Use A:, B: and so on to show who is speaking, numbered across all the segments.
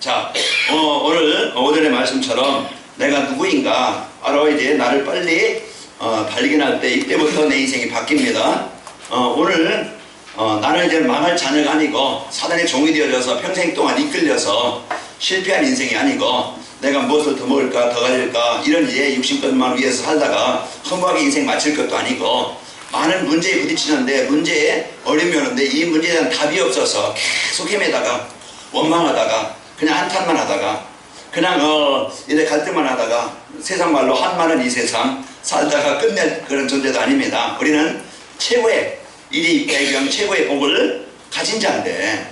A: 자, 오늘 오전의 말씀처럼 내가 누구인가 알아야지 나를 빨리 발견할 때 이때부터 내 인생이 바뀝니다. 오늘 나는 이제 망할 자녀가 아니고 사단의 종이 되어져서 평생 동안 이끌려서 실패한 인생이 아니고 내가 무엇을 더 먹을까 더 가질까 이런 이제 육신것만 위해서 살다가 허무하게 인생 마칠 것도 아니고 많은 문제에 부딪히는데 문제에 어려움이 오는데 이 문제에 대한 답이 없어서 계속 헤매다가 원망하다가 그냥 한탄만 하다가 그냥 이제 갈등만 하다가 세상 말로 한마는 이 세상 살다가 끝낼 그런 존재도 아닙니다. 우리는 최고의 일이배경 최고의 복을 가진 자인데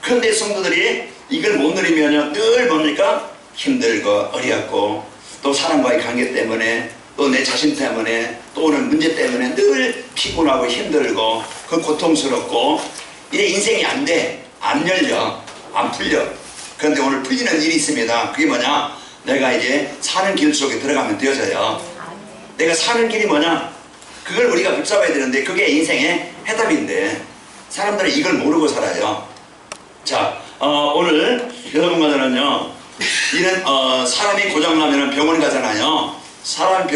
A: 그런데 성도들이 이걸 못 누리면 늘 뭡니까? 힘들고 어렵고 또 사람과의 관계 때문에 또 내 자신 때문에 또 오는 문제 때문에 늘 피곤하고 힘들고 그 고통스럽고 이래 인생이 안 돼. 안 열려. 안 풀려. 그런데 오늘 풀리는 일이 있습니다. 그게 뭐냐? 내가 이제 사는 길 속에 들어가면 되어져요. 내가 사는 길이 뭐냐? 그걸 우리가 붙잡아야 되는데 그게 인생의 해답인데 사람들은 이걸 모르고 살아요. 자, 오늘 여러분과 저는요 이런 사람이 고장나면 병원 가잖아요. 사람이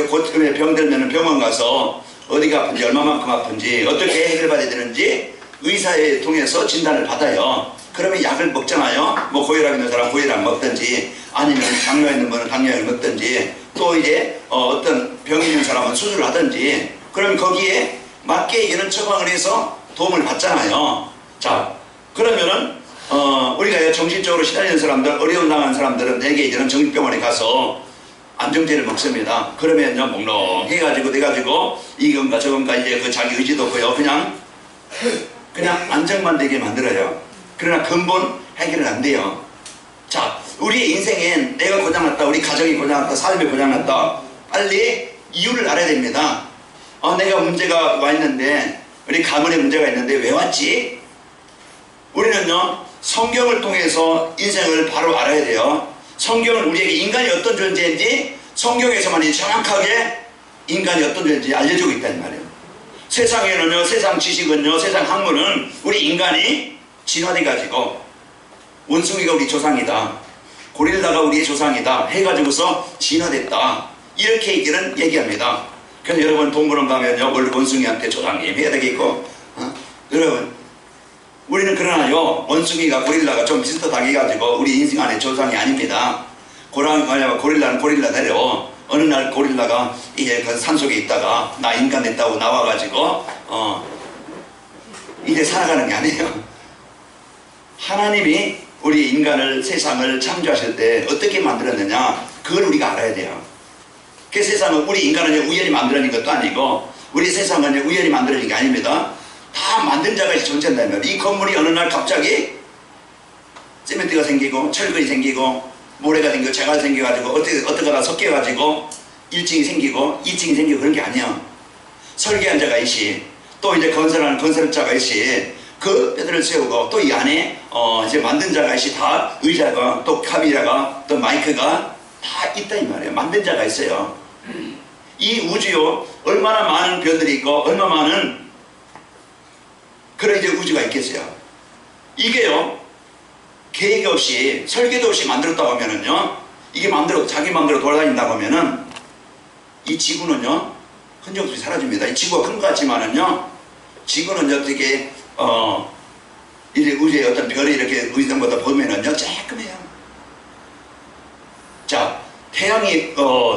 A: 병들면 병원 가서 어디가 아픈지 얼마만큼 아픈지 어떻게 해결받아야 되는지 의사에 통해서 진단을 받아요. 그러면 약을 먹잖아요. 뭐 고혈압 있는 사람 고혈압 먹든지 아니면 당뇨 있는 분은 당뇨약을 먹든지 또 이제 어떤 병이 있는 사람은 수술을 하든지 그럼 거기에 맞게 이런 처방을 해서 도움을 받잖아요. 자, 그러면은 우리가 정신적으로 시달리는 사람들, 어려움 당한 사람들은 대개 이런 정신병원에 가서 안정제를 먹습니다. 그러면요, 몽롱해가지고, 돼가지고, 이건가 저건가 이제 그 자기 의지도 없고요. 그냥 안정만 되게 만들어요. 그러나 근본 해결은 안 돼요. 자, 우리의 인생엔 내가 고장났다, 우리 가정이 고장났다, 삶이 고장났다, 빨리 이유를 알아야 됩니다. 내가 문제가 와 있는데, 우리 가문에 문제가 있는데 왜 왔지? 우리는요, 성경을 통해서 인생을 바로 알아야 돼요. 성경은 우리에게 인간이 어떤 존재인지 성경에서만 정확하게 인간이 어떤 존재인지 알려주고 있다는 말이에요. 세상에는요, 세상 지식은요, 세상 학문은 우리 인간이 진화돼가지고 원숭이가 우리 조상이다, 고릴라가 우리의 조상이다 해가지고서 진화됐다 이렇게 얘기합니다. 그래서 여러분 동물원 가면요, 원숭이한테 조상님 해야 되겠고 여러분 우리는 그러나요, 원숭이가 고릴라가 좀 비슷하게 해가지고 우리 인생 안에 조상이 아닙니다. 고릴라는 고릴라대로 어느 날 고릴라가 이제 그 산속에 있다가 나 인간 됐다고 나와가지고 이제 살아가는 게 아니에요. 하나님이 우리 인간을 세상을 창조하실 때 어떻게 만들었느냐 그걸 우리가 알아야 돼요. 그 세상은 우리 인간은 우연히 만들어낸 것도 아니고 우리 세상은 우연히 만들어낸 게 아닙니다. 다 만든 자가 존재한다면 이 건물이 어느 날 갑자기 세멘트가 생기고 철근이 생기고 모래가 생기고 재가 생겨가지고 어떻게가 섞여가지고 1층이 생기고 2층이 생기고 그런 게 아니야. 설계한 자가 있시 또 이제 건설하는 건설자가 있시 그 뼈들을 세우고 또 이 안에 이제 만든 자가 있시 다 의자가 또 카메라가 또 마이크가 다 있다 이 말이에요. 만든 자가 있어요. 이 우주요 얼마나 많은 별들이 있고 얼마나 많은 그런 이제 우주가 있겠어요. 이게요 계획 없이 설계도 없이 만들었다고 하면은요 이게 자기 마음대로 돌아다닌다고 하면은 이 지구는요 흔적 없이 사라집니다. 이 지구가 큰 것 같지만은요 지구는 어떻게 이제 우주의 어떤 별이 이렇게 의성보다 보면은요 쬐끔해요. 자, 태양이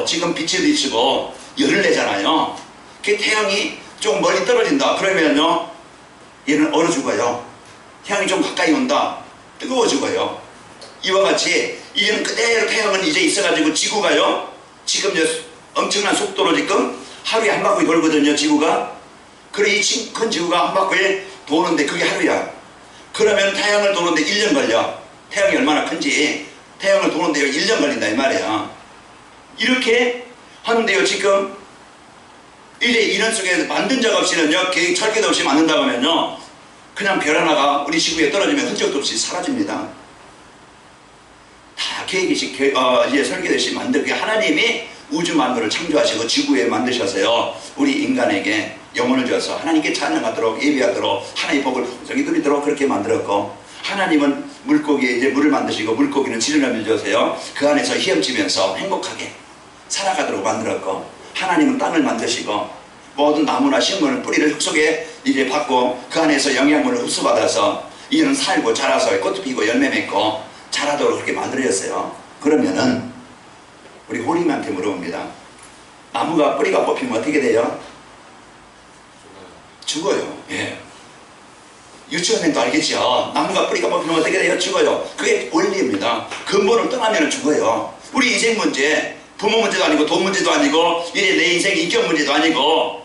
A: 지금 빛을 비추고 열을 내잖아요. 그 태양이 좀 멀리 떨어진다 그러면요 얘는 얼어 죽어요. 태양이 좀 가까이 온다 뜨거워 죽어요. 이와 같이 이제는 그대로 태양은 이제 있어가지고 지구가요 지금 엄청난 속도로 지금 하루에 한 바퀴 돌거든요. 지구가. 그래 이 큰 지구가 한 바퀴 도는데 그게 하루야. 그러면 태양을 도는데 1년 걸려. 태양이 얼마나 큰지 태양을 도는데 1년 걸린다 이 말이야. 이렇게 하는데요 지금 이제 이런 속에서 만든 자가 없이는요 계획 설계도 없이 만든다고 하면요 그냥 별 하나가 우리 지구에 떨어지면 흔적도 없이 사라집니다. 다 계획이 이제 설계되시 만들게 하나님이 우주 만물을 창조하시고 지구에 만드셔서요 우리 인간에게 영혼을 주어서 하나님께 찬양하도록 예배하도록 하나님의 복을 풍성히 누리도록 그렇게 만들었고 하나님은 물고기에 이제 물을 만드시고 물고기는 지름을 주세요. 그 안에서 헤엄치면서 행복하게 살아가도록 만들었고, 하나님은 땅을 만드시고 모든 나무나 식물은 뿌리를 흙 속에 이제 받고 그 안에서 영양분을 흡수받아서 이는 살고 자라서 꽃 피고 열매 맺고 자라도록 그렇게 만들어졌어요. 그러면은 우리 호림한테 물어봅니다. 나무가 뿌리가 뽑히면 어떻게 돼요? 죽어요. 예. 유치원생도 알겠죠? 나무가 뿌리가 뽑히면 어떻게 돼요? 죽어요. 그게 원리입니다. 근본을 떠나면 죽어요. 우리 인생 문제, 부모 문제도 아니고 돈 문제도 아니고 이제 내 인생 인격 문제도 아니고,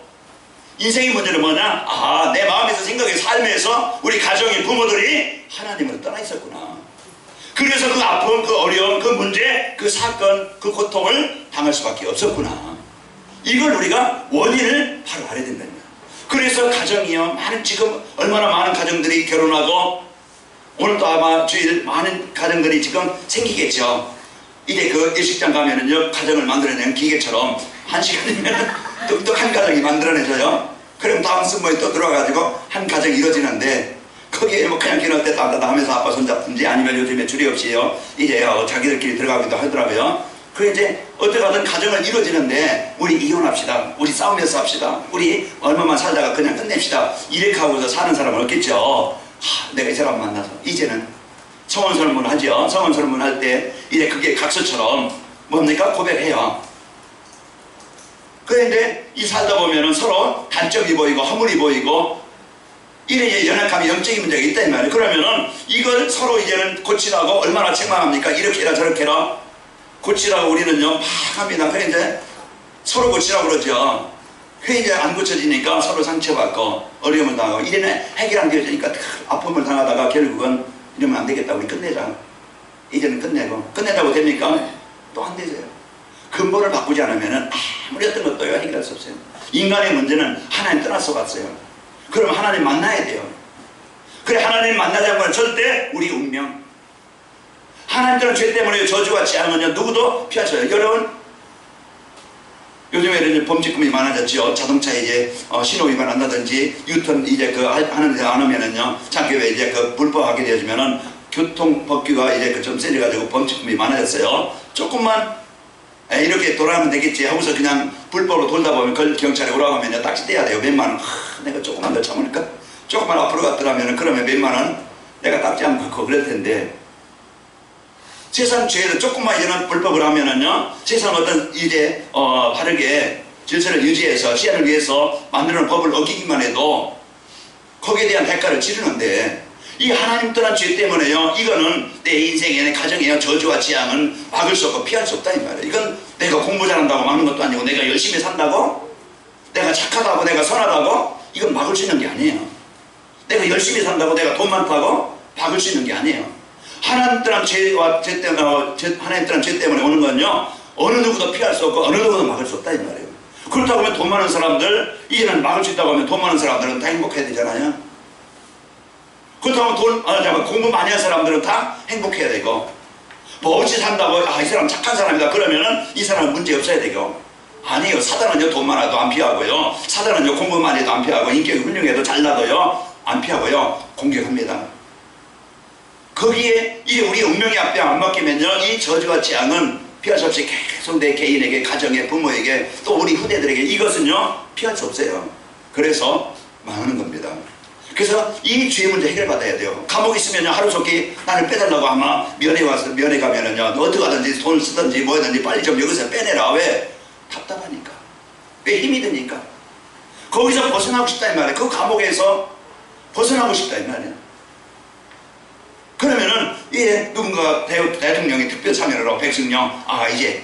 A: 인생의 문제는 뭐냐? 아, 내 마음에서 생각에 삶에서 우리 가정의 부모들이 하나님을 떠나 있었구나. 그래서 그 아픔, 그 어려움, 그 문제, 그 사건, 그 고통을 당할 수밖에 없었구나. 이걸 우리가 원인을 바로 알아야 된다는 거예요. 그래서 가정이요, 지금 얼마나 많은 가정들이 결혼하고, 오늘도 아마 주일 많은 가정들이 지금 생기겠죠. 이제 그 일식장 가면은요, 가정을 만들어내는 기계처럼 1시간이면 똑똑한 가정이 만들어내져요. 그럼 다음 승모에 또 들어와가지고 한 가정이 이루어지는데, 거기에 뭐 그냥 기를 때 따다 하면서 아빠 손잡든지 아니면 요즘에 줄이 없이요, 이제 자기들끼리 들어가기도 하더라고요. 그 이제 어떻게 하든 가정을 이루어지는데, 우리 이혼합시다, 우리 싸우면서 합시다, 우리 얼마만 살다가 그냥 끝냅시다, 이렇게 하고서 사는 사람은 없겠죠. 내가 이 사람 만나서 이제는 성원설문 하죠. 성원설문 할 때 이제 그게 각서처럼 뭡니까? 고백해요. 그런데 이 살다 보면은 서로 단점이 보이고 허물이 보이고 이래 연약함이 영적인 문제가 있다 이 말이에요. 그러면은 이걸 서로 이제는 고치라고 얼마나 책망합니까? 이렇게라 저렇게라 고치라고 우리는요 막 합니다. 그래 이제 서로 고치라고 그러죠. 그 이제 안 고쳐지니까 서로 상처받고 어려움을 당하고 이래는 해결 안 되어지니까 아픔을 당하다가 결국은 이러면 안 되겠다, 우리 끝내자. 이제는 끝내자고 됩니까? 또 안 되세요. 근본을 바꾸지 않으면 아무리 어떤 것도요 해결할 수 없어요. 인간의 문제는 하나님 떠나서 갔어요. 그럼 하나님 만나야 돼요. 그래, 하나님 만나지 않고는 절대 우리 운명, 하나님들은 죄 때문에 저주와 재앙은요 누구도 피하셔요. 여러분, 요즘에는 범죄금이 많아졌죠. 자동차 이제 신호 위반한다든지 유턴 이제 그 하는데 안 하면은요, 장교회 이제 그 불법하게 되어지면은 교통법규가 이제 그 좀 세져가지고 범죄금이 많아졌어요. 조금만 이렇게 돌아가면 되겠지 하고서 그냥 불법으로 돌다 보면 경찰에 오라고 하면 딱지 떼야 돼요. 몇만 원. 내가 조금만 더 참으니까 조금만 앞으로 갔더라면 그러면 몇만 원 내가 딱지 안 받고 그럴 텐데, 세상 죄를 조금만 이제는 불법을 하면은요, 세상 어떤 이제 바르게 질서를 유지해서 시간을 위해서 만드는 법을 어기기만 해도 거기에 대한 대가를 치르는데, 이 하나님 떠난 죄 때문에요, 이거는 내 인생에 내 가정에 저주와 재앙은 막을 수 없고 피할 수 없다 이 말이에요. 이건 내가 공부 잘한다고 막는 것도 아니고, 내가 열심히 산다고, 내가 착하다고, 내가 선하다고 이건 막을 수 있는 게 아니에요. 내가 열심히 산다고, 내가 돈 많다고 막을 수 있는 게 아니에요. 하나님 떠난 죄와 하나님 떠난 죄 때문에 오는 건요, 어느 누구도 피할 수 없고 어느 누구도 막을 수 없다 이 말이에요. 그렇다고 하면 돈 많은 사람들, 이제는 막을 수 있다고 하면 돈 많은 사람들은 다 행복해야 되잖아요. 그렇다고 하면 공부 많이 한 사람들은 다 행복해야 되고, 뭐 어찌 산다고 이 사람 착한 사람이다 그러면은 이 사람은 문제 없어야 되고, 아니에요. 사단은요 돈 많아도 안 피하고요, 사단은요 공부 많이 해도 안 피하고, 인격이 훌륭해도 잘나도요 안 피하고요 공격합니다. 거기에 이제 우리 운명의 앞에 안 맡기면요, 이 저주와 재앙은 피할 수 없이 계속 내 개인에게, 가정에, 부모에게, 또 우리 후대들에게 이것은요 피할 수 없어요. 그래서 망하는 겁니다. 그래서 이 죄 문제 해결받아야 돼요. 감옥에 있으면요 하루속히 나를 빼달라고 아마 면회 가면은요 어떻게 하든지 돈을 쓰든지 뭐든지 빨리 좀 여기서 빼내라. 왜? 답답하니까. 왜? 힘이 드니까. 거기서 벗어나고 싶다 이 말이에요. 그 감옥에서 벗어나고 싶다 이 말이에요. 그러면은 이제 누군가 대통령이 특별 참여를 하고, 백승령 이제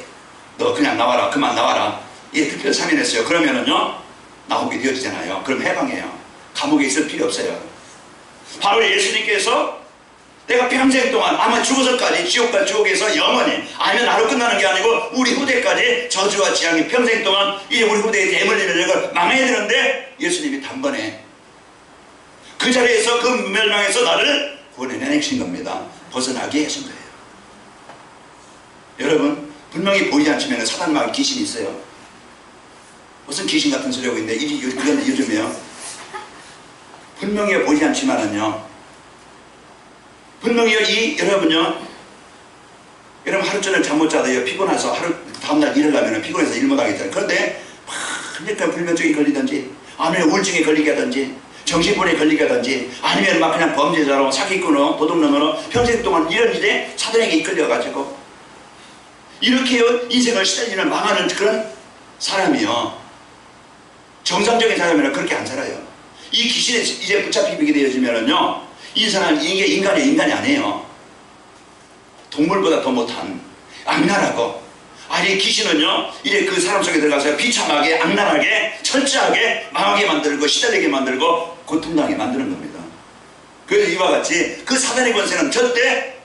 A: 너 그냥 나와라, 그만 나와라, 이제 특별 참여했어요. 그러면은요 나오게 되어지잖아요. 그럼 해방해요. 감옥에 있을 필요 없어요. 바로 예수님께서 내가 평생 동안 아마 죽어서까지 지옥에서 영원히, 아니면 나로 끝나는 게 아니고 우리 후대까지 저주와 재앙이 평생 동안 이제 우리 후대에 대물리는 이걸 망해야 되는데, 예수님이 단번에 그 자리에서 그 멸망에서 나를 구원해내신 겁니다. 벗어나게 하신 거예요. 여러분, 분명히 보이지 않지만 사단 마음에 귀신이 있어요. 무슨 귀신 같은 소리 하고 있는데, 이건 요즘에요 분명히 보이지 않지만은요, 분명히요, 여러분 하루 종일 잠 못 자도요, 피곤해서 다음날 일을 하면 피곤해서 일 못 하겠잖아요. 그런데 막 그러니까 불면증이 걸리든지, 아니면 우울증에 걸리게 하든지, 정신분에 걸리게 하든지, 아니면 막 그냥 범죄자로 사기꾼으로 도둑놈으로 평생 동안 이런 일에 사단에게 이끌려가지고 이렇게요 인생을 시달리는 망하는 그런 사람이요, 정상적인 사람이라 그렇게 안 살아요. 이 귀신에 이제 붙잡히게 되어지면은요, 이 사람 이게 인간이 아니에요. 동물보다 더 못한 악랄하고, 아니 귀신은요 이래 그 사람 속에 들어가서 비참하게 악랄하게 철저하게 망하게 만들고 시달리게 만들고 고통당하게 만드는 겁니다. 그래서 이와 같이 그 사단의 권세는 절대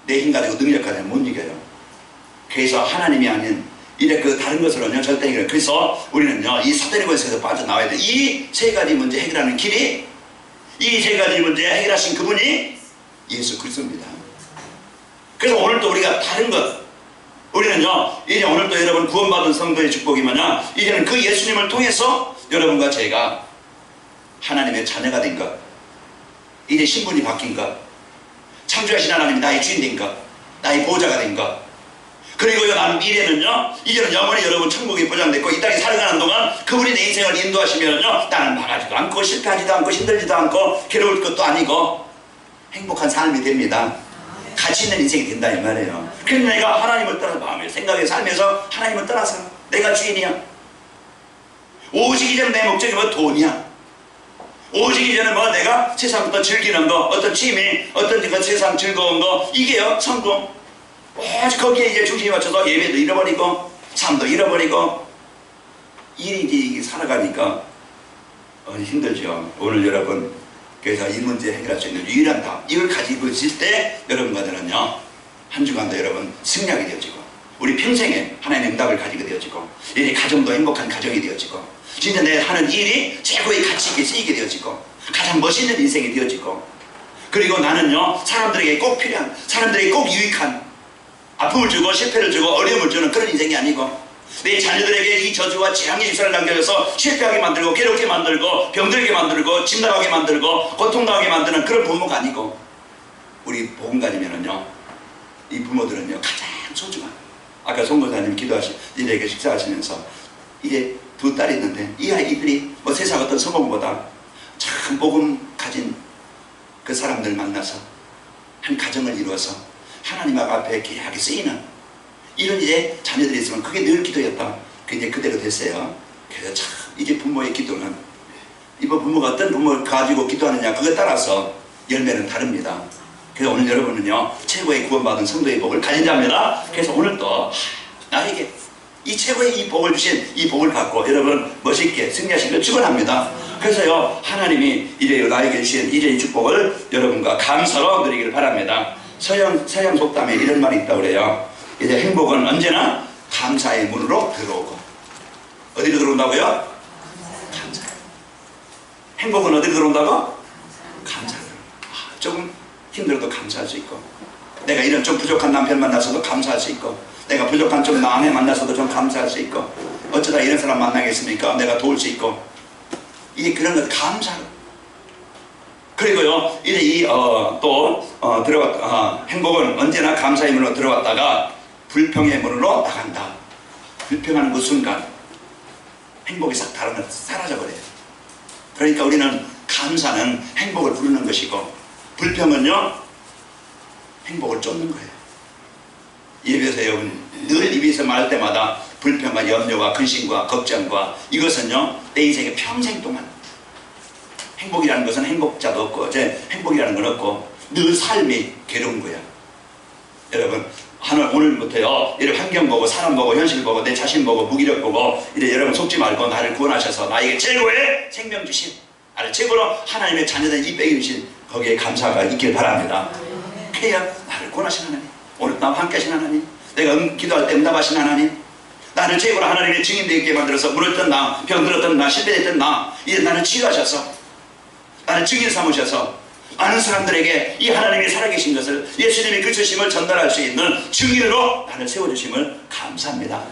A: 내 힘 가지고 능력 가지고 못 이겨요. 그래서 하나님이 아닌 이래 그 다른 것으로는요 절대 이겨요. 그래서 우리는요 이 사단의 권세에서 빠져나와야 돼. 이 세 가지 문제 해결하는 길이, 이 세 가지 문제 해결하신 그분이 예수 그리스도입니다. 그래서 오늘도 우리가 다른 것, 우리는요 이제 오늘도 여러분 구원받은 성도의 축복이 뭐냐, 이제는 그 예수님을 통해서 여러분과 제가 하나님의 자녀가 된 것, 이제 신분이 바뀐 것, 창조하신 하나님이 나의 주인 된 것, 나의 보호자가 된 것, 그리고요 나는 미래는요 이제는 영원히 여러분 천국이 보장됐고, 이 땅에 살아가는 동안 그분이 내 인생을 인도하시면요 나는 망하지도 않고 실패하지도 않고 힘들지도 않고 괴로울 것도 아니고 행복한 삶이 됩니다. 가치 있는 인생이 된다 이 말이에요. 그래서 내가 하나님을 떠나서 마음에 생각에 살면서 하나님을 떠나서 내가 주인이야. 오직 이제는 내 목적이 뭐 돈이야. 오직 이제는 뭐 내가 세상부터 즐기는 거, 어떤 취미, 어떤 그 세상 즐거운 거, 이게요 성공. 오직 거기에 이제 중심이 맞춰서 예배도 잃어버리고 삶도 잃어버리고 이게 살아가니까 힘들죠. 오늘 여러분 그래서 이 문제 해결할 수 있는 유일한 답, 이걸 가지고 있을 때 여러분과 저는요 한 주간도 여러분 승리하게 되어지고, 우리 평생에 하나님의 응답을 가지게 되어지고, 이 가정도 행복한 가정이 되어지고, 진짜 내 하는 일이 최고의 가치 있게 쓰이게 되어지고, 가장 멋있는 인생이 되어지고, 그리고 나는요 사람들에게 꼭 필요한, 사람들에게 꼭 유익한, 아픔을 주고 실패를 주고 어려움을 주는 그런 인생이 아니고, 내 자녀들에게 이 저주와 재앙의 유산을 남겨줘서 실패하게 만들고 괴롭게 만들고 병들게 만들고 집 나가게 만들고 고통당하게 만드는 그런 부모가 아니고, 우리 복음가님에는요 이 부모들은요 가장 소중한, 아까 송도사님 이렇게 식사하시면서 이제 두 딸이 있는데 이 아이들이 뭐 세상 어떤 성공보다 참 복음 가진 그 사람들 만나서 한 가정을 이루어서 하나님 앞에 귀하게 쓰이는 이런 이제 자녀들이 있으면 그게 늘 기도였다. 그게 이제 그대로 됐어요. 그래서 참 이제 부모의 기도는, 이번 부모가 어떤 부모를 가지고 기도하느냐 그거에 따라서 열매는 다릅니다. 그래서 오늘 여러분은요 최고의 구원받은 성도의 복을 가진 자입니다. 그래서 오늘 또 나에게 이 최고의 이 복을 주신 이 복을 갖고 여러분 멋있게 승리하시길 축원합니다. 그래서요 하나님이 이제 나에게 주신 이제 이 축복을 여러분과 감사로 누리기를 바랍니다. 서양 속담에 이런 말이 있다고 그래요. 이제 행복은 언제나 감사의 문으로 들어오고, 어디로 들어온다고요? 감사. 행복은 어디로 들어온다고? 감사로. 조금 힘들어도 감사할 수 있고, 내가 이런 좀 부족한 남편 만나서도 감사할 수 있고, 내가 부족한 좀 남의 만나서도 좀 감사할 수 있고, 어쩌다 이런 사람 만나겠습니까? 내가 도울 수 있고, 이게 그런 것 감사로. 그리고요 이제 행복은 언제나 감사의 문으로 들어왔다가 불평의 문으로 나간다. 불평하는 그 순간 행복이 싹 사라져버려요. 그러니까 우리는 감사는 행복을 부르는 것이고, 불평은요 행복을 쫓는 거예요. 예배에서 여러분 늘 입에서 말할 때마다 불평과 염려와 근심과 걱정과, 이것은요 내 인생의 평생 동안, 행복이라는 것은 행복자도 없고 행복이라는 건 없고 늘 삶이 괴로운 거야. 여러분 오늘부터요 이런 환경 보고 사람 보고 현실 보고 내 자신 보고 무기력 보고 이제 여러분 속지 말고 나를 구원하셔서 나에게 최고의 생명 주신, 나를 최고로 하나님의 자녀된 이백이 주신 거기에 감사가 있길 바랍니다. 그래야 나를 구원하신 하나님, 오늘 나와 함께 하신 하나님, 내가 기도할 때 응답하신 하나님, 나를 최고로 하나님의 증인 되게 만들어서 무너졌던 나, 병들었던 나, 실패했던 나, 이제 나를 치유하셔서 나를 증인 삼으셔서 많은 사람들에게 이 하나님이 살아계신 것을, 예수님이 그 주심을 전달할 수 있는 증인으로 나를 세워주심을 감사합니다.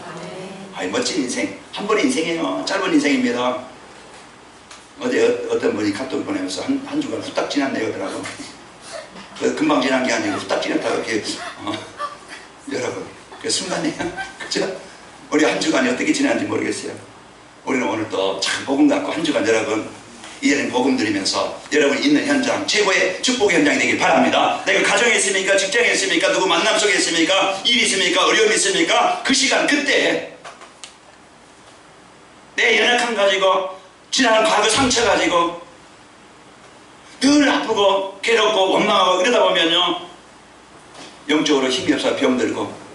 A: 아이 멋진 인생, 한 번의 인생이에요. 짧은 인생입니다. 어제 어떤 분이 카톡 보내면서 한 주간 후딱 지났네요 그러더라고. 금방 지난 게 아니고 후딱 지났다가 이렇게 여러분 그 순간이에요. 그죠? 우리 한 주간이 어떻게 지났는지 모르겠어요. 우리는 오늘 또 참 복음 갖고 한 주간 여러분 이제는 복음 드리면서 여러분 있는 현장 최고의 축복의 현장이 되길 바랍니다. 내가 가정에 있습니까? 직장에 있습니까? 누구 만남 속에 있습니까? 일이 있습니까? 어려움이 있습니까? 그 시간 그때 내 연약함 가지고 지난 과거 상처 가지고 늘 아프고 괴롭고 원망하고 이러다 보면요 영적으로 힘이 없어 병들고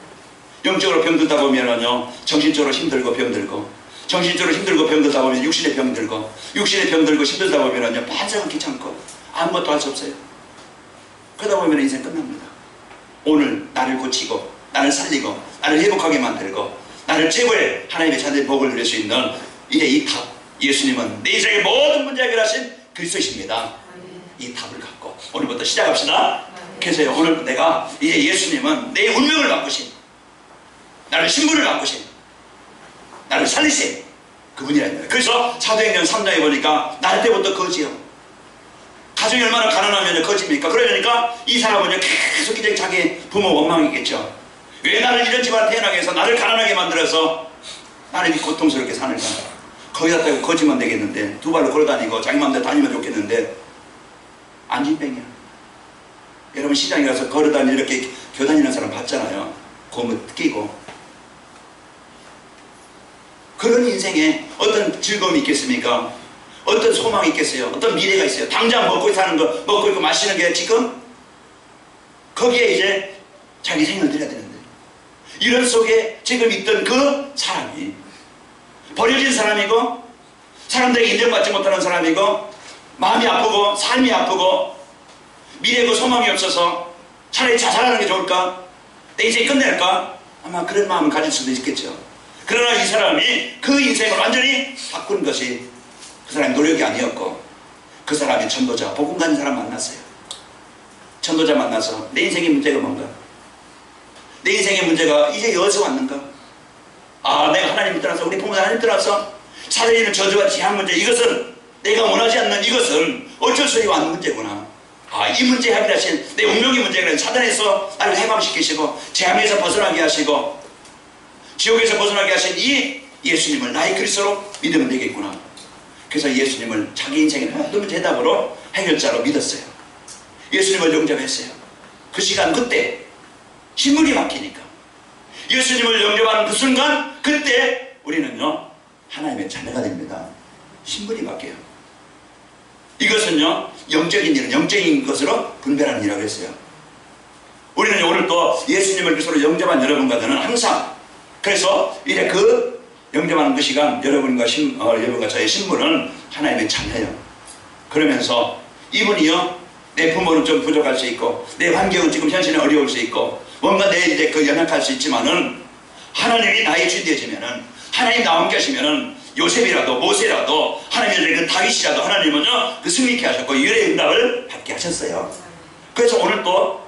A: 영적으로 병들다 보면요 정신적으로 힘들고 병들고 정신적으로 힘들고 병들다 보면 육신에 병들고 육신에 병들고 힘들다 보면요 반성은 귀찮고 아무것도 할 수 없어요. 그러다 보면 인생 끝납니다. 오늘 나를 고치고 나를 살리고 나를 회복하게 만들고 나를 최고의 하나님의 자녀의 복을 누릴 수 있는 이제 이 답 예수님은 내 인생의 모든 문제 해결하신 그리스도이십니다. 이 답을 갖고 오늘부터 시작합시다. 그래서 오늘 내가 이제 예수님은 내 운명을 바꾸신 나를 신분을 바꾸신 나를 살리신 그분이랍니다. 그래서 사도행전 3장에 보니까 날 때부터 거지요. 가정이 얼마나 가난하면 거지입니까? 그러니까 이 사람은 계속 이제 자기 부모 원망이겠죠. 왜 나를 이런 집안에 태어나게 해서 나를 가난하게 만들어서 나를 고통스럽게 사는가. 거기다 대고 거지만 되겠는데 두 발로 걸어다니고 자기 맘대로 다니면 좋겠는데 안진뱅이야. 여러분 시장에 가서 걸어다니는 이렇게 교다니는 사람 봤잖아요. 고무 끼고. 그런 인생에 어떤 즐거움이 있겠습니까? 어떤 소망이 있겠어요? 어떤 미래가 있어요? 당장 먹고 사는 거, 먹고 있고 마시는 게 지금 거기에 이제 자기 생을 들여야 되는데 이런 속에 지금 있던 그 사람이 버려진 사람이고 사람들에게 인정받지 못하는 사람이고 마음이 아프고 삶이 아프고 미래고 소망이 없어서 차라리 자살하는 게 좋을까? 내 인생 끝낼까? 아마 그런 마음을 가질 수도 있겠죠. 그러나 이 사람이 그 인생을 완전히 바꾼 것이 그 사람의 노력이 아니었고 그 사람이 전도자, 복음 가진 사람 만났어요. 전도자 만나서 내 인생의 문제가 뭔가? 내 인생의 문제가 이제 여기서 왔는가? 아, 내가 하나님을 떠나서 우리 부모가 하나님 떠나서 사단이는 저주와 지한 문제, 이것은 내가 원하지 않는 이것은 어쩔 수 없이 왔는 문제구나. 아, 이 문제 해결하신 내 운명의 문제는 사단에서 나를 해방시키시고 재앙에서 벗어나게 하시고 지옥에서 벗어나게 하신 이 예수님을 나의 그리스도로 믿으면 되겠구나. 그래서 예수님을 자기 인생의 모든 대답으로 해결자로 믿었어요. 예수님을 영접했어요. 그 시간 그때 신분이 바뀌니까 예수님을 영접하는 그 순간 그때 우리는요 하나님의 자녀가 됩니다. 신분이 바뀌어요. 이것은요 영적인 일은 영적인 것으로 분별하는 일이라고 했어요. 우리는 오늘 또 예수님을 그리스도로 영접한 여러분과는 항상 그래서 이제 그 영접하는 그 시간 여러분과 저의 신분은 하나님의 자녀예요. 그러면서 이분이요 내 부모는 좀 부족할 수 있고 내 환경은 지금 현실에 어려울 수 있고 뭔가 내 이제 그 연약할 수 있지만은 하나님이 나의 주인 되시면은 하나님 나와 함께 하시면은 요셉이라도 모세라도 하나님의 그 다윗이라도 하나님은요 그 승리케 하셨고 유래의 응답을 받게 하셨어요. 그래서 오늘 또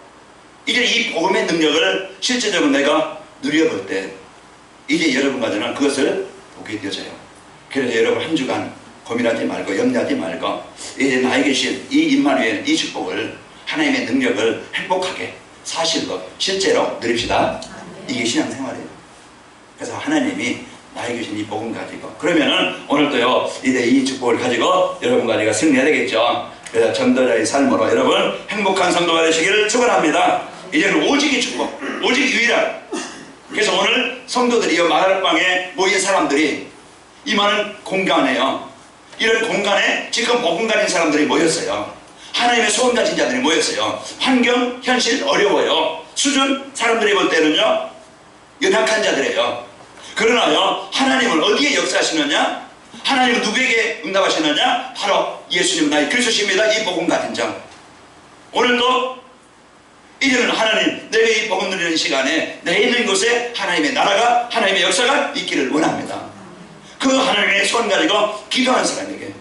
A: 이제 이 복음의 능력을 실제적으로 내가 누려볼 때 이제 여러분과 저는 그것을 보게 되어져요. 그래서 여러분 한 주간 고민하지 말고 염려하지 말고 이제 나에게 주신 이 임마누엘 이 축복을 하나님의 능력을 행복하게 사실로 실제로 누립시다. 이게 신앙생활이에요. 그래서 하나님이 나에게 주신 이 복음 가지고 그러면은 오늘도요 이제 이 축복을 가지고 여러분과 제가 승리해야 되겠죠. 그래서 전도자의 삶으로 여러분 행복한 성도가 되시기를 축원합니다. 이제는 오직의 축복, 오직 유일한. 그래서 오늘 성도들이 마가락방에 모인 사람들이 이 많은 공간에요. 이런 공간에 지금 복음 가진 사람들이 모였어요. 하나님의 소원 가진 자들이 모였어요. 환경, 현실 어려워요. 수준 사람들이 볼 때는요 연약한 자들이에요. 그러나요 하나님은 어디에 역사하시느냐? 하나님은 누구에게 응답하시느냐? 바로 예수님 나의 그리스도십니다. 이 복음 가진 자. 오늘도 이제는 하나님 내가 이 복음 누리는 시간에 내 있는 곳에 하나님의 나라가 하나님의 역사가 있기를 원합니다. 그 하나님의 소원 가지고 기도하는 사람에게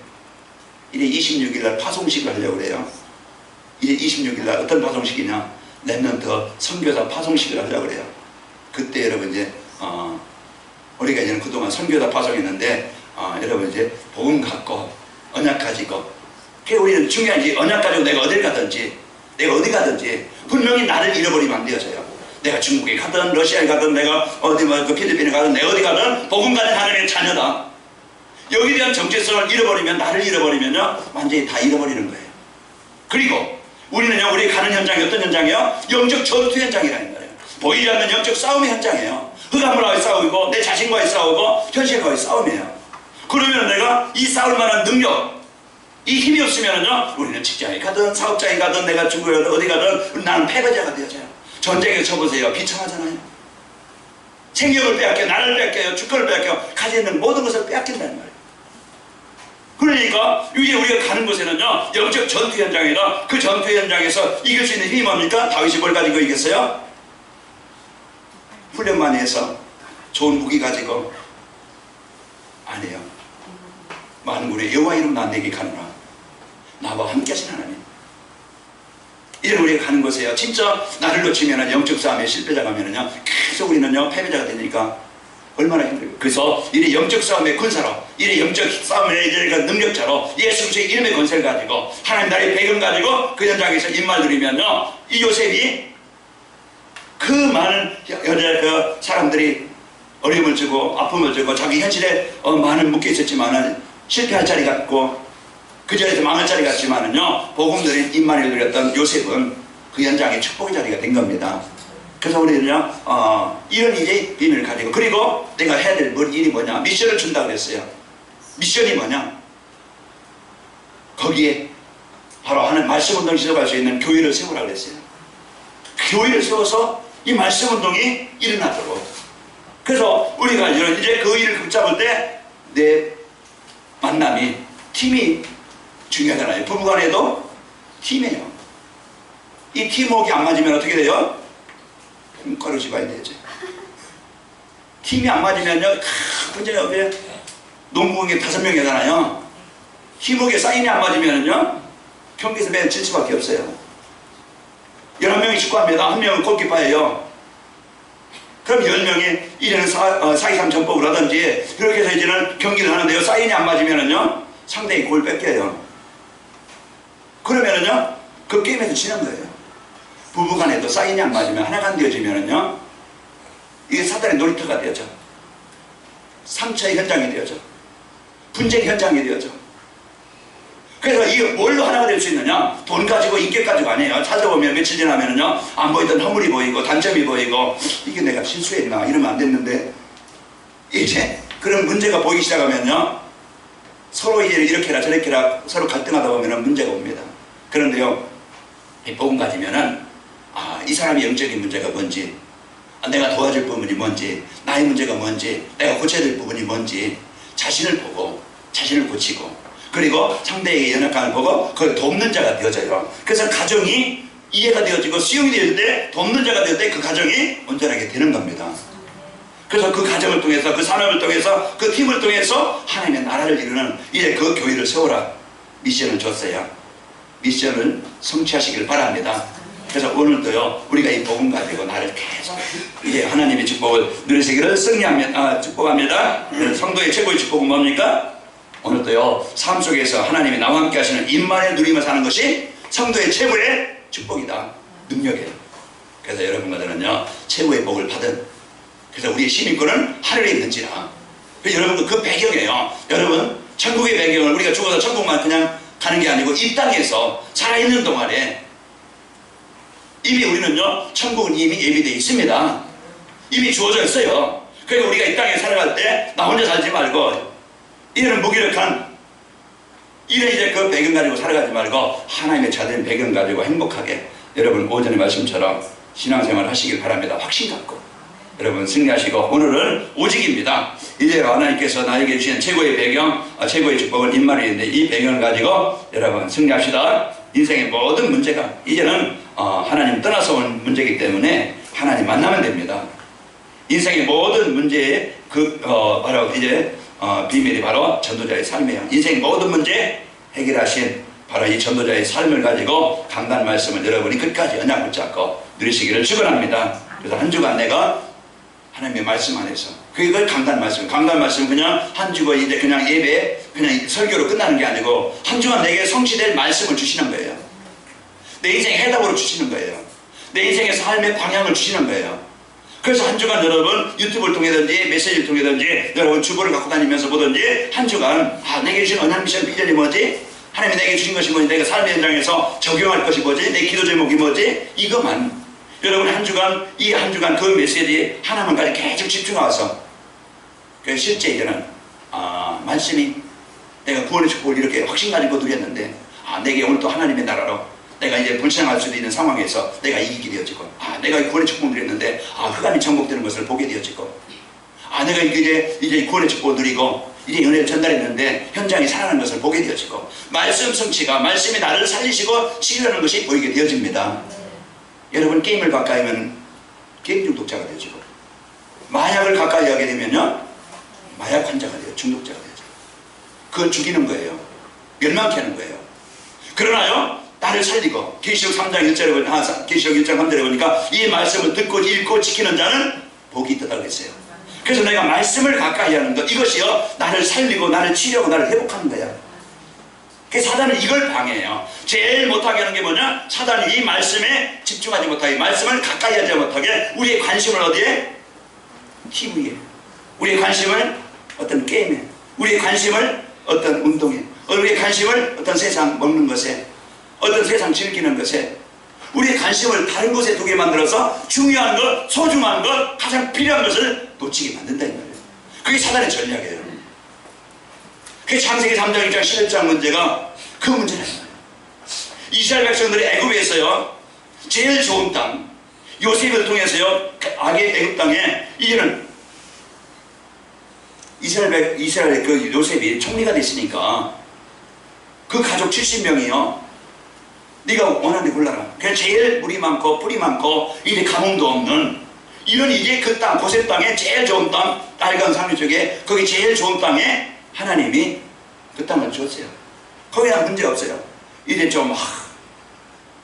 A: 이제 26일날 파송식을 하려고 그래요. 이제 26일날 어떤 파송식이냐? 랩런트 선교사 파송식을 하려고 그래요. 그때 여러분 이제 우리가 이제는 그동안 선교사 파송했는데 여러분 이제 복음 갖고 언약 가지고 그게 우리는 중요한 게 언약 가지고 내가 어딜 가든지 내가 어디 가든지 분명히 나를 잃어버리면 안 되어져요. 내가 중국에 가든 러시아에 가든 내가 어디 그 필리핀에 가든 내가 어디 가든 복음 가진 하나님의 자녀다. 여기에 대한 정체성을 잃어버리면, 나를 잃어버리면요 완전히 다 잃어버리는 거예요. 그리고 우리는요, 우리 가는 현장이 어떤 현장이에요? 영적 전투 현장이라는 거예요. 보이지 않는 영적 싸움의 현장이에요. 흑암과의 싸우고 내 자신과의 싸우고 현실과의 싸움이에요. 그러면 내가 이 싸울 만한 능력, 이 힘이 없으면요 우리는 직장에 가든 사업장에 가든 내가 중국에 가든 어디 가든 나는 패배자가 되어져요. 전쟁에 쳐보세요. 비참하잖아요. 생명을 빼앗겨, 나를 뺏겨요, 주권을 뺏겨, 가지고 있는 모든 것을 빼앗긴다는 말이에요. 그러니까 이제 우리가 가는 곳에는요 영적 전투 현장이다. 그 전투 현장에서 이길 수 있는 힘이 뭡니까? 다윗이 뭘 가지고 이겼어요? 훈련 많이 해서 좋은 무기 가지고 아니에요. 만군의 여호와 이름 나 내게 가노라. 나와 함께 하신 하나님. 이런 우리가 가는 곳에요. 진짜 나를 놓치면 영적 싸움에 실패자가 면은요 계속 우리는요 패배자가 되니까 얼마나 힘들어요. 그래서 이래 영적 싸움의 군사로, 이래 영적 싸움의 능력자로 예수 그리스도의 이름의 권세를 가지고 하나님 나라의 배경 가지고 그 현장에서 임말 누리면요 이 요셉이 그 많은 그 사람들이 어려움을 주고 아픔을 주고 자기 현실에 많은 묶여 있었지만은 실패할 자리 같고 그 자리에서 망할 자리 같지만은요 복음 들인 임마를 누렸던 요셉은 그 현장의 축복의 자리가 된 겁니다. 그래서 우리는요 이런 이제 비밀을 가지고, 그리고 내가 해야 될 일이 뭐냐, 미션을 준다고 그랬어요. 미션이 뭐냐, 거기에 바로 하는 말씀 운동 시작할 수 있는 교회를 세우라고 그랬어요. 교회를 세워서 이 말씀 운동이 일어나도록. 그래서 우리가 이제 그 일을 붙잡을 때 내 만남이, 팀이 중요하잖아요. 부부간에도 팀이에요. 이 팀워크가 안 맞으면 어떻게 돼요? 콩가루 집어야 되죠. 팀이 안 맞으면요 문제가 여기 농구공이 5명이 하잖아요. 팀워크에 사인이 안 맞으면요 경기에서 매일 질 수밖에 없어요. 11명이 축구합니다. 1명은 골키퍼예요. 그럼 10명이 이제는 4-2-3 전법을 하든지 그렇게 해서 이제는 경기를 하는데요 사인이 안 맞으면은요 상대이 골 뺏겨요. 그러면은요 그 게임에서 지는 거예요. 부부간에도 사인이 안 맞으면 하나가 안 되어지면은요 이게 사단의 놀이터가 되어져. 상처의 현장이 되어져. 분쟁 현장이 되어져. 그래서 이게 뭘로 하나가 될 수 있느냐? 돈 가지고 인격 가지고 아니에요. 찾아보면 며칠 지나면은요 안 보이던 허물이 보이고 단점이 보이고 이게 내가 실수했나 이러면 안 됐는데 이제 그런 문제가 보이기 시작하면요 서로 이렇게 해라 저렇게 해라 서로 갈등하다 보면 문제가 옵니다. 그런데요 이 복음 가지면은 이 사람의 영적인 문제가 뭔지, 내가 도와줄 부분이 뭔지, 나의 문제가 뭔지, 내가 고쳐야 될 부분이 뭔지 자신을 보고 자신을 고치고 그리고 상대에게 연약함을 보고 그걸 돕는 자가 되어져요. 그래서 가정이 이해가 되어지고 수용이 되어질 때, 돕는 자가 되어질 때 그 가정이 온전하게 되는 겁니다. 그래서 그 가정을 통해서, 그 산업을 통해서, 그 팀을 통해서 하나님의 나라를 이루는 이제 그 교회를 세우라 미션을 줬어요. 미션을 성취하시길 바랍니다. 그래서 오늘도요 우리가 이 복음 가지고 나를 계속 이제 하나님의 축복을 누리시기를 축복합니다. 성도의 최고의 축복은 뭡니까? 오늘도요 삶 속에서 하나님이 나와 함께 하시는 임만의 누림을 사는 것이 성도의 최고의 축복이다, 능력이에요. 그래서 여러분들은요 최고의 복을 받은, 그래서 우리의 시민권은 하늘에 있는지라. 그래서 여러분도 그 배경이에요. 여러분 천국의 배경을, 우리가 죽어서 천국만 그냥 가는 게 아니고 이 땅에서 살아있는 동안에 이미 우리는요 천국은 이미 예비되어 있습니다. 이미 주어져 있어요. 그러니까 우리가 이 땅에 살아갈 때 나 혼자 살지 말고 이런 무기력한 이런 이제 그 배경 가지고 살아가지 말고 하나님의 자된 배경 가지고 행복하게 여러분 오전의 말씀처럼 신앙생활 하시길 바랍니다. 확신 갖고 여러분 승리하시고, 오늘은 오직입니다. 이제 하나님께서 나에게 주신 최고의 배경, 최고의 축복은 임마누엘인데 이 배경을 가지고 여러분 승리합시다. 인생의 모든 문제가 이제는 하나님 떠나서 온 문제이기 때문에 하나님 만나면 됩니다. 인생의 모든 문제의 바로 이제 비밀이 바로 전도자의 삶이에요. 인생의 모든 문제 해결하신 바로 이 전도자의 삶을 가지고 강단 말씀을 여러분이 끝까지 언약 붙잡고 누리시기를 축원합니다. 그래서 한 주간 내가 하나님의 말씀 안에서, 그걸 강단 말씀, 강단 말씀 그냥 한 주가 이제 그냥 예배, 그냥 설교로 끝나는 게 아니고 한 주간 내게 성취될 말씀을 주시는 거예요. 내 인생 해답으로 주시는 거예요. 내 인생의 삶의 방향을 주시는 거예요. 그래서 한 주간 여러분 유튜브를 통해든지 메시지를 통해든지 여러분 주보를 갖고 다니면서 보든지 한 주간 내게 주신 언약 미션 비전이 뭐지? 하나님이 내게 주신 것이 뭐지? 내가 삶의 현장에서 적용할 것이 뭐지? 내 기도 제목이 뭐지? 이것만 여러분 한 주간 이 한 주간 그 메시지 하나만 가지고 계속 집중해서 실제 이제는 말씀이 내가 구원의 축복을 이렇게 확신 가지고 누렸는데 내게 오늘 또 하나님의 나라로 내가 이제 불쌍할 수도 있는 상황에서 내가 이기게 되어지고 내가 구원의 축복을 누렸는데 흑암이 정복되는 것을 보게 되어지고 내가 이제 구원의 축복을 누리고 이제 은혜를 전달했는데 현장이 살아나는 것을 보게 되어지고 말씀 성취가 말씀이 나를 살리시고 치유하는 것이 보이게 되어집니다. 여러분 게임을 가까이 하면 게임 중독자가 되어지고 마약을 가까이 하게 되면요 마약 환자가 돼요. 중독자가 되죠. 그건 죽이는 거예요. 멸망케 하는 거예요. 그러나요 나를 살리고 계시록 3장 1절에 보니까 계시록 1장 3절에 보니까 이 말씀을 듣고 읽고 지키는 자는 복이 있다고 그랬어요. 그래서 내가 말씀을 가까이 하는 것 이것이요 나를 살리고 나를 치료하고 나를 회복하는 거야. 그래서 사단은 이걸 방해해요. 제일 못하게 하는 게 뭐냐? 사단이 이 말씀에 집중하지 못하게 말씀을 가까이 하지 못하게 우리의 관심을 어디에? TV에 우리의 관심을 어떤 게임에 우리의 관심을 어떤 운동에 우리의 관심을 어떤 세상 먹는 것에 어떤 세상 즐기는 것에 우리의 관심을 다른 곳에 두게 만들어서 중요한 것, 소중한 것, 가장 필요한 것을 놓치게 만든다는 거예요. 그게 사단의 전략이에요. 그게 창세기 3장 1장 11장 문제가 그 문제라는 거예요. 이스라엘 백성들이 애굽에서요 제일 좋은 땅 요셉을 통해서요 악의 애굽 땅에 이제는 이스라엘 그 요셉이 총리가 됐으니까 그 가족 70명이요 네가 원하는 데 골라라. 그냥 제일 물이 많고 뿌리 많고 이제 가뭄도 없는 이런 이제 그 땅 고셉 땅에 제일 좋은 땅 딸간 상류 쪽에 거기 제일 좋은 땅에 하나님이 그 땅을 줬어요. 거기는 문제 없어요. 이제 좀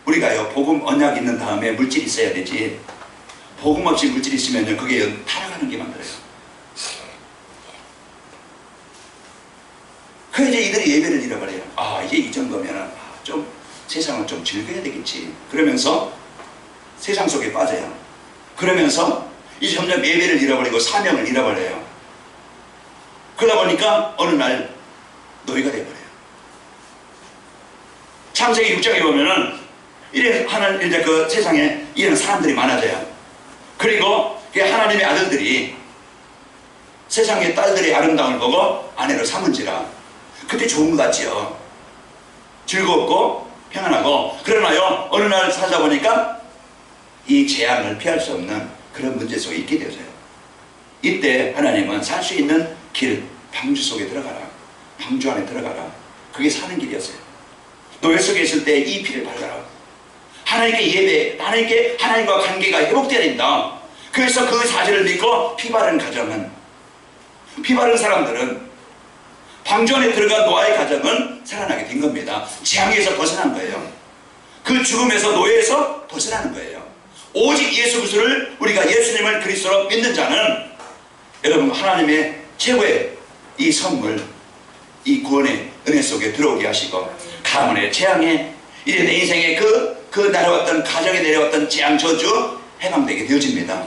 A: 우리가요 복음 언약 있는 다음에 물질이 있어야 되지 복음 없이 물질이 있으면요 그게 타락하는 게 만들어요. 그 이제 이들이 예배를 잃어버려요. 이제 이 정도면은 좀 세상을 좀 즐겨야 되겠지. 그러면서 세상 속에 빠져요. 그러면서 이제 점점 예배를 잃어버리고 사명을 잃어버려요. 그러다 보니까 어느 날 노예가 되어버려요. 창세기 6장에 보면은 이제 그 세상에 이런 사람들이 많아져요. 그리고 하나님의 아들들이 세상의 딸들의 아름다움을 보고 아내로 삼은지라 그때 좋은 것 같지요. 즐겁고 평안하고 그러나요 어느 날 살다 보니까 이 재앙을 피할 수 없는 그런 문제 속에 있게 되어져요. 이때 하나님은 살 수 있는 길 방주 속에 들어가라. 방주 안에 들어가라. 그게 사는 길이었어요. 노예 속에 있을 때 이 피를 발라라. 하나님께 예배 하나님과 관계가 회복되어야 된다. 그래서 그 사실을 믿고 피 바른 가정은 피 바른 사람들은 방주 안에 들어간 노아의 가정은 살아나게 된 겁니다. 재앙에서 벗어난 거예요. 그 죽음에서 노예에서 벗어나는 거예요. 오직 예수 그리스도를 우리가 예수님을 그리스도로 믿는 자는 여러분 하나님의 최고의 이 선물 이 구원의 은혜 속에 들어오게 하시고 가문의 재앙에 이제 내 인생에 그 내려왔던 가정에 내려왔던 재앙 저주 해방되게 되어집니다.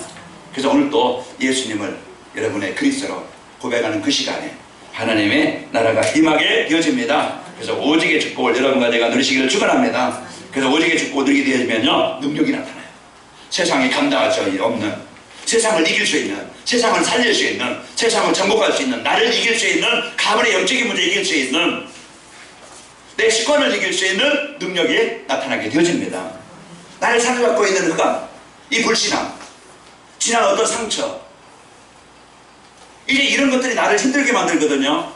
A: 그래서 오늘 또 예수님을 여러분의 그리스도로 고백하는 그 시간에 하나님의 나라가 임하게 되어집니다. 그래서 오직의 축복을 여러분과 내가 누리시기를 축원합니다. 그래서 오직의 축복을 누리게 되어지면요 능력이 나타나요. 세상에 감당할 수 없는 세상을 이길 수 있는 세상을 살릴 수 있는 세상을 정복할 수 있는 나를 이길 수 있는 가문의 영적인 문제 이길 수 있는 내 식권을 이길 수 있는 능력이 나타나게 되어집니다. 나를 사로잡고 있는 흑암 이 불신앙 지난 어떤 상처 이제 이런 것들이 나를 힘들게 만들거든요.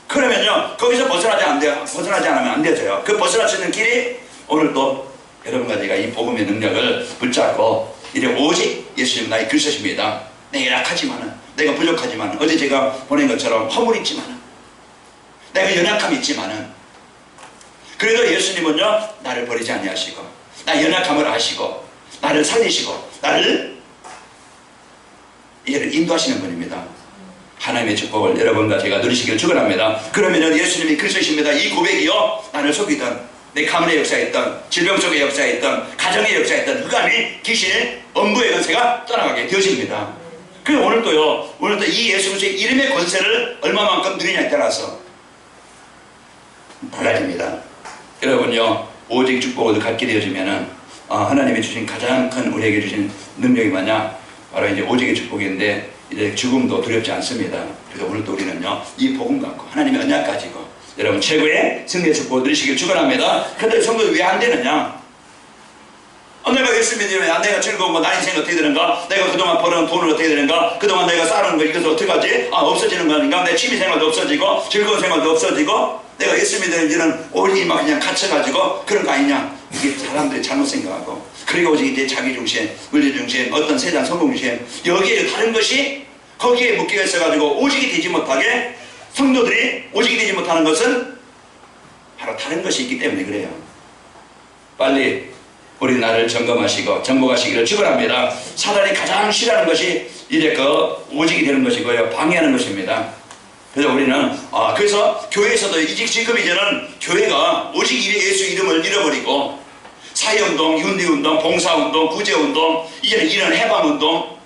A: 그러면요 거기서 벗어나지 않으면 안 되죠. 그 벗어날 수 있는 길이 오늘 또 여러분과 제가 이 복음의 능력을 붙잡고 이제 오직 예수님 나의 그리스도십니다. 내가 약하지만은 내가 부족하지만은 어제 제가 보낸 것처럼 허물이 있지만은 내가 연약함이 있지만은 그래도 예수님은요 나를 버리지 아니하시고 나의 연약함을 아시고 나를 살리시고 나를 이를 인도하시는 분입니다. 하나님의 축복을 여러분과 제가 누리시기를 축원합니다. 그러면 예수님이 그리스도십니다. 이 고백이요 나를 속이던 내 가문의 역사에 있던 질병 속의 역사에 있던 가정의 역사에 있던 흑암이 귀신의 엄부의 권세가 떠나가게 되어집니다. 그리고 오늘도 이 예수 그리스도의 이름의 권세를 얼마만큼 누리냐에 따라서 달라집니다. 여러분요, 오직 축복을 갖게 되어지면은 하나님이 주신 가장 큰 우리에게 주신 능력이 뭐냐? 바로 이제 오직의 축복인데 이제 죽음도 두렵지 않습니다. 그래서 오늘도 우리는요, 이 복음 갖고 하나님의 언약 가지고 여러분 최고의 승리의 축복을 누리시길 축원합니다. 근데 성도들 왜 안 되느냐? 내가 예수 믿으면 내가 즐거운 나 인생 어떻게 되는가? 내가 그동안 벌어놓은 돈을 어떻게 되는가? 그동안 내가 쌓아놓은 거 이것을 어떻게 하지? 없어지는 거 아닌가? 내 취미생활도 없어지고 즐거운 생활도 없어지고 내가 예수 믿는 이제는 오직 막 그냥 갇혀가지고 그런 거 아니냐? 이게 사람들이 잘못 생각하고 그리고 오직 이제 자기중심, 물리중심, 어떤 세상 성공중심 여기에 다른 것이 거기에 묶여 있어가지고 오직이 되지 못하게 성도들이 오직이 되지 못하는 것은 바로 다른 것이 있기 때문에 그래요. 빨리 우리 나를 점검하시고 정복하시기를 축원합니다. 사단이 가장 싫어하는 것이 이제 그 오직이 되는 것이고요, 방해하는 것입니다. 그래서 우리는 그래서 교회에서도 지금 이제는 교회가 오직 예수 이름을 잃어버리고 사회운동, 윤리운동, 봉사운동, 구제운동, 이제는 이런 해방운동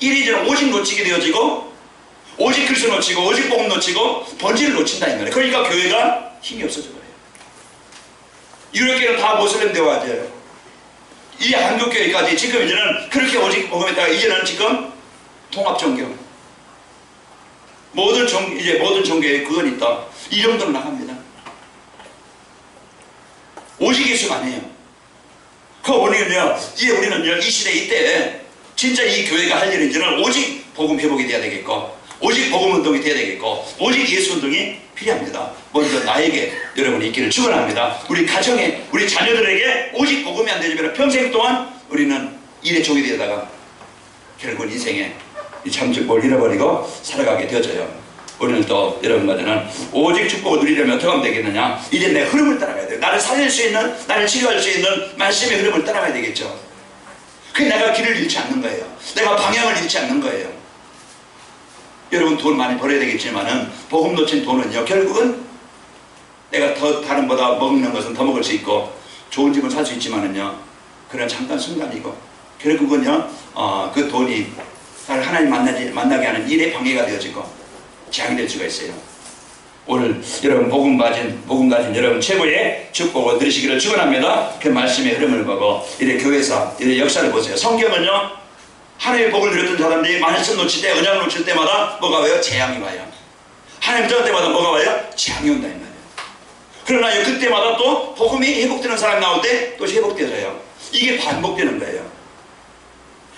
A: 이제는 오직 놓치게 되어지고 오직 그리스도 놓치고 오직 복음 놓치고 본질을 놓친다 이 말이에요. 그러니까 교회가 힘이 없어져 버려요. 유럽교회는 다 모슬렘 대화제예요. 이 한국교회까지 지금 이제는 그렇게 오직 복음에다가 이제는 지금 통합종교 모든 종교에 그건 있다. 이 정도로 나갑니다. 오직 예수만 해요. 우리는요, 이 시대 이때 진짜 이 교회가 할 일은 이제는 오직 복음 회복이 돼야 되겠고 오직 복음 운동이 돼야 되겠고 오직 예수 운동이 필요합니다. 먼저 나에게 여러분이 있기를 축원합니다. 우리 가정에 우리 자녀들에게 오직 복음이 안 되면 평생 동안 우리는 일에 종이 되다가 결국은 인생에 참 축복을 잃어버리고 살아가게 되어져요. 오늘 또 여러분과는 오직 축복을 누리려면 어떻게 하면 되겠느냐? 이제 내 흐름을 따라가야 돼요. 나를 살릴 수 있는, 나를 치료할 수 있는 말씀의 흐름을 따라가야 되겠죠. 그게 내가 길을 잃지 않는 거예요. 내가 방향을 잃지 않는 거예요. 여러분 돈 많이 벌어야 되겠지만은 복음 놓친 돈은요, 결국은 내가 더 다른 보다 먹는 것은 더 먹을 수 있고 좋은 집은 살 수 있지만은요, 그런 잠깐 순간이고 결국은요, 그 돈이 나를 하나님 만나게 하는 일에 방해가 되어지고 재앙이 될 수가 있어요. 오늘 여러분 복음 가진 여러분 최고의 축복을 누리시기를 축원합니다. 그 말씀의 흐름을 보고 이제 교회에서 이제 역사를 보세요. 성경은요, 하나님의 복을 누렸던 사람들이 말씀 놓칠 때, 언약을 놓칠 때마다 뭐가 와요? 재앙이 와요. 하나님 떠날 때마다 뭐가 와요? 재앙이 온다 이 말이에요. 그러나 그때마다 또 복음이 회복되는 사람이 나올 때 또 회복되어져요. 이게 반복되는 거예요.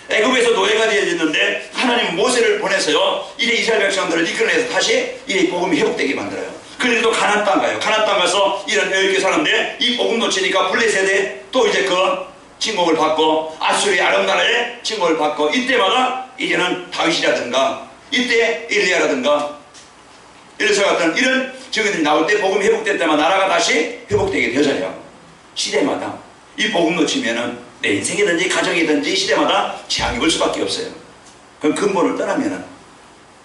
A: 애굽에서 노예가 되어졌는데 하나님 모세를 보내서요, 이제 이스라엘 백성들을 이끌어내서 다시 이 복음이 회복되게 만들어요. 그런데 또 가나안 땅 가요. 가나안 땅 가서 이런 여유있게 사는데 이 복음 놓치니까 블레셋에 또 이제 그 침공을 받고 아수리 아람나라의 침공을 받고 이때마다 이제는 다윗이라든가 이때 엘리야라든가 엘리사 같은 이런 증인들이 나올 때 복음이 회복될 때마다 나라가 다시 회복되게 되어져요. 시대마다 이 복음 놓치면은 내 인생이든지 가정이든지 시대마다 재앙이 올 수밖에 없어요. 그럼 근본을 떠나면은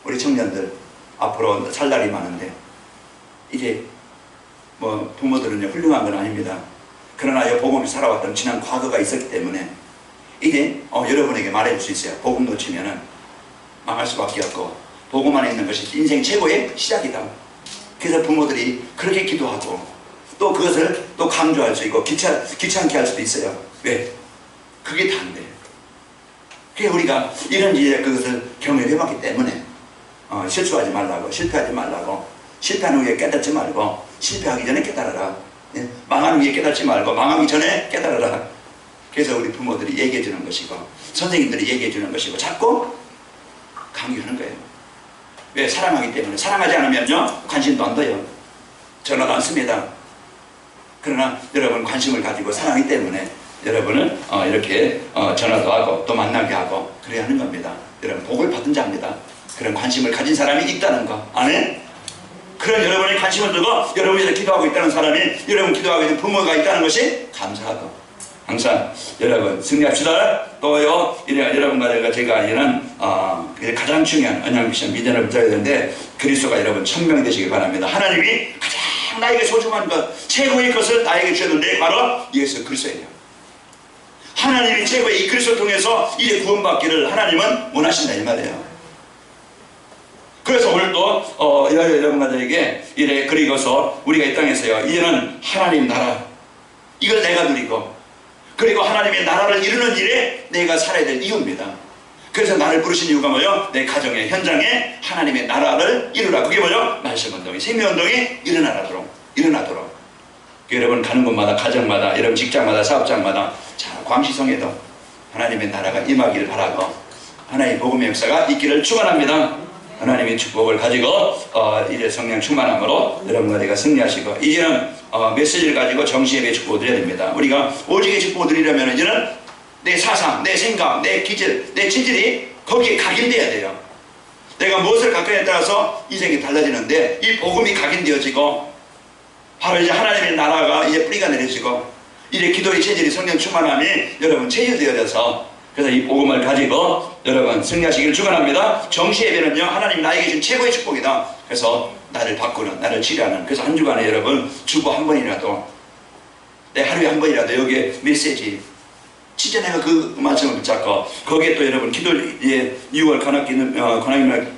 A: 우리 청년들 앞으로 살 날이 많은데 이제 뭐 부모들은 훌륭한 건 아닙니다. 그러나 복음을 살아왔던 지난 과거가 있었기 때문에 이제 여러분에게 말해줄 수 있어요. 복음 놓치면은 망할 수밖에 없고 복음 안에 있는 것이 인생 최고의 시작이다. 그래서 부모들이 그렇게 기도하고 또 그것을 또 강조할 수 있고 귀찮게 할 수도 있어요. 왜? 그게 다인데요. 그게 우리가 이런 이제 그것을 경험해봤기 때문에 실수하지 말라고, 실패하지 말라고, 실패한 후에 깨닫지 말고 실패하기 전에 깨달아라. 망하는 후에 깨닫지 말고 망하기 전에 깨달아라. 그래서 우리 부모들이 얘기해 주는 것이고 선생님들이 얘기해 주는 것이고 자꾸 강요하는 거예요. 왜? 사랑하기 때문에. 사랑하지 않으면요 관심도 안 둬요. 전화도 안 씁니다. 그러나 여러분 관심을 가지고 사랑하기 때문에 여러분은 이렇게 전화도 하고 또 만나게 하고 그래야 하는 겁니다. 여러분 복을 받은 자입니다. 그런 관심을 가진 사람이 있다는 거 안에 그런 여러분의 관심을 두고 여러분이 이렇게 기도하고 있다는 사람이 여러분 기도하고 있는 부모가 있다는 것이 감사하고 항상 여러분 승리합시다. 또요 여러분과 제가 이제는 가장 중요한 언약 미션 미전을 붙여야 되는데 그리스도가 여러분 천명이 되시기 바랍니다. 하나님이 가장 가장 나에게 소중한 것, 최고의 것을 나에게 주셨는데 바로 예수 그리스도예요. 하나님이 최고의 이 그리스도를 통해서 이제 구원받기를 하나님은 원하신다 이 말이에요. 그래서 오늘 또 여러분들에게 이래 그리고서 우리가 이 땅에서요, 이제는 하나님 나라 이걸 내가 누리고, 그리고 하나님의 나라를 이루는 일에 내가 살아야 될 이유입니다. 그래서 나를 부르신 이유가 뭐요? 내 가정의 현장에 하나님의 나라를 이루라. 그게 뭐요? 말씀운동이, 생명운동이 일어나도록. 여러분 가는 곳마다, 가정마다, 여러분 직장마다, 사업장마다, 자, 광시성에도 하나님의 나라가 임하기를 바라고 하나님의 복음의 역사가 있기를 축원합니다. 하나님의 축복을 가지고 이제 성령 충만함으로 여러분과 내가 승리하시고, 이제는 메시지를 가지고 정시예배 축복을 드려야 됩니다. 우리가 오직의 축복을 드리려면 이제는 내 사상, 내 생각, 내 기질, 내 체질이 거기에 각인되어야 돼요. 내가 무엇을 갖고에 따라서 인생이 달라지는데, 이 복음이 각인되어지고 바로 이제 하나님의 나라가 이제 뿌리가 내려지고, 이제 기도의 체질이 성령 충만함이 여러분 체질되어져서, 그래서 이 복음을 가지고 여러분 승리하시기를 축원합니다. 정시예배는요, 하나님 나에게 준 최고의 축복이다. 그래서 나를 바꾸는, 나를 치료하는, 그래서 한 주간에 여러분 주보 한 번이라도, 내 하루에 한 번이라도 여기에 메시지, 진짜 내가 그 말씀을 붙잡고 거기에 또 여러분 기도, 6월 관악기도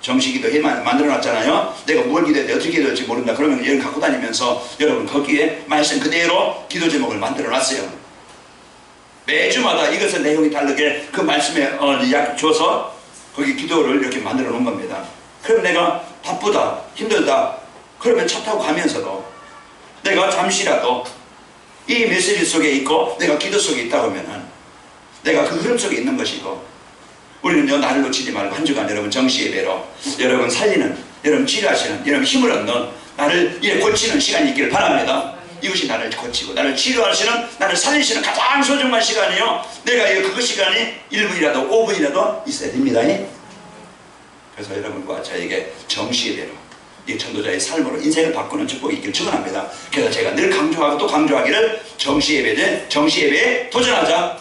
A: 정시기도 만들어놨잖아요. 내가 뭘 기도해야 돼, 어떻게 기도할지 모른다 그러면 여러분 갖고 다니면서 여러분 거기에 말씀 그대로 기도 제목을 만들어놨어요. 매주마다 이것은 내용이 다르게 그 말씀에 줘서 거기 기도를 이렇게 만들어 놓은 겁니다. 그럼 내가 바쁘다, 힘들다 그러면 차 타고 가면서도 내가 잠시라도 이 메시지 속에 있고 내가 기도 속에 있다 보면은 내가 그 흐름 속에 있는 것이고, 우리는요 나를 놓치지 말고 한 주간 여러분 정시예배로 여러분 살리는, 여러분 치료하시는, 여러분 힘을 얻는, 나를 이래 고치는 시간이 있기를 바랍니다. 이것이 나를 고치고 나를 치료하시는, 나를 살리시는 가장 소중한 시간이요, 내가 그 시간이 1분이라도 5분이라도 있어야 됩니다. 그래서 여러분과 저에게 정시예배로 이 전도자의 삶으로 인생을 바꾸는 축복이 있기를 축원합니다. 그래서 제가 늘 강조하고 또 강조하기를, 정시예배에 도전하자.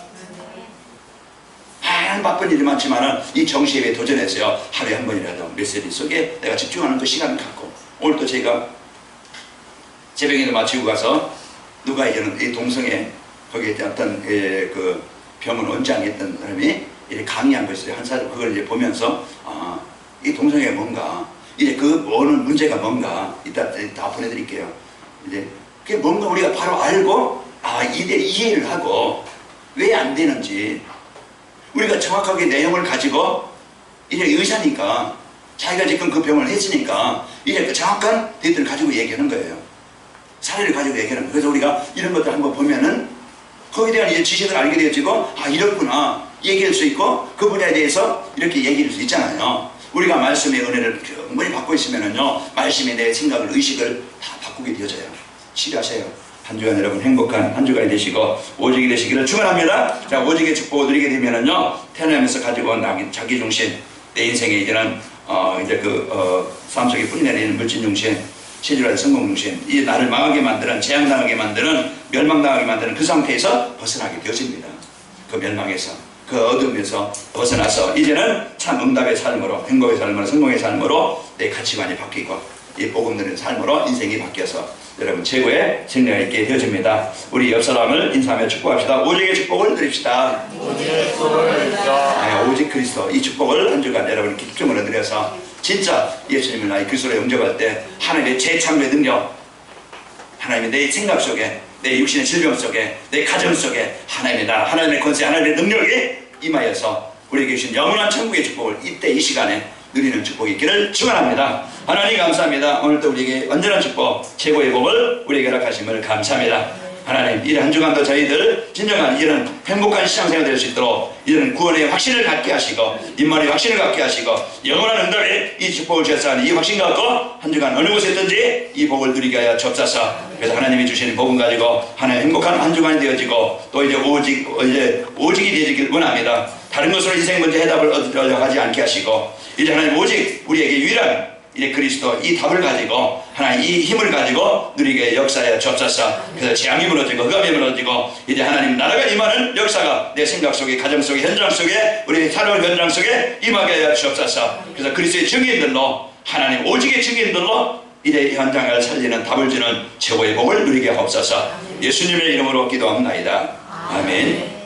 A: 바쁜 일이 많지만은 이 정시예배에 도전해서요, 하루에 한 번이라도 메시지 속에 내가 집중하는 그 시간을 갖고, 오늘 또 제가 새벽에도 마치고 가서 누가 이제는 이 동성애 거기에 어떤 그 병원 원장이 있던 사람이 이렇게 강의한 거 있어요. 한 사람 그걸 이제 보면서 이 동성애가 뭔가, 이제 그 오는 문제가 뭔가 이따 보내드릴게요. 이제 그게 뭔가 우리가 바로 알고 이해를 하고 왜 안 되는지 우리가 정확하게 내용을 가지고, 이제 의사니까 자기가 지금 그 병을 했으니까 이제 그 정확한 데이터를 가지고 얘기하는 거예요. 사례를 가지고 얘기하는 거예요. 그래서 우리가 이런 것들 한번 보면은 거기에 대한 이제 지식을 알게 되어지고, 이렇구나 얘기할 수 있고, 그 분야에 대해서 이렇게 얘기할 수 있잖아요. 우리가 말씀의 은혜를 충분히 받고 있으면은요, 말씀에 대해 생각을, 의식을 다 바꾸게 되어져요. 치료하세요. 한 주간 여러분 행복한 한 주간이 되시고 오직이 되시기를 축원합니다. 자, 오직의 축복을 드리게 되면은요, 태어나면서 가지고 온 자기 중심, 내 인생에 이제는 이제 삶 속에 뿌리내리는 물질 중심, 체질화된 성공 중심, 이 나를 망하게 만드는, 재앙당하게 만드는, 멸망당하게 만드는 그 상태에서 벗어나게 되어집니다. 그 멸망에서, 그 어둠에서 벗어나서 이제는 참 응답의 삶으로, 행복의 삶으로, 성공의 삶으로 내 가치관이 바뀌고 이 복음 누리는 삶으로 인생이 바뀌어서 여러분 최고의 생명이 있게 되어집니다. 우리 옆 사람을 인사하며 축복합시다. 오직의 축복을 드립시다. 오직의 축복을 드립시다. 오직 그리스도, 이 축복을 한 주간 여러분 집중으로 드려서 진짜 예수님을 나의 그리스도로 영접할 때 하나님의 재창조의 능력, 하나님의 내 생각 속에, 내 육신의 질병 속에, 내 가정 속에 하나님의 나라, 하나님의 권세, 하나님의 능력이 임하여서 우리에게 주신 영원한 천국의 축복을 이때 이 시간에 누리는 축복이 있기를 축원합니다. 하나님 감사합니다. 오늘도 우리에게 완전한 축복, 최고의 복을 우리에게 허락하심을 감사합니다. 하나님, 이 한 주간도 저희들 진정한 이런 행복한 신앙생활 될 수 있도록 이런 구원의 확신을 갖게 하시고, 임만의 확신을 갖게 하시고, 영원한 응답에 이 축복을 주셨사니 이 확신 갖고 한 주간 어느 곳에 있든지 이 복을 누리게 하여 주옵소서. 그래서 하나님이 주시는 복은 가지고 하나님 행복한 한 주간이 되어지고, 또 이제 오직이 되어지길 원합니다. 다른 것으로 인생 문제 해답을 얻으려 하지 않게 하시고, 이제 하나님 오직 우리에게 유일한 이제 그리스도, 이 답을 가지고 하나님 이 힘을 가지고 누리게 역사하여 주옵소서. 그래서 재앙이 무너지고 흑암이 무너지고 이제 하나님 나라가 임하는 역사가 내 생각 속에, 가정 속에, 현장 속에, 우리 살아온 현장 속에 임하게 하여 주옵소서. 그래서 그리스도의 증인들로, 하나님 오직의 증인들로 일의 현장을 살리는 답을 주는 최고의 복을 누리게 하옵소서. 예수님의 이름으로 기도합나이다. 아멘.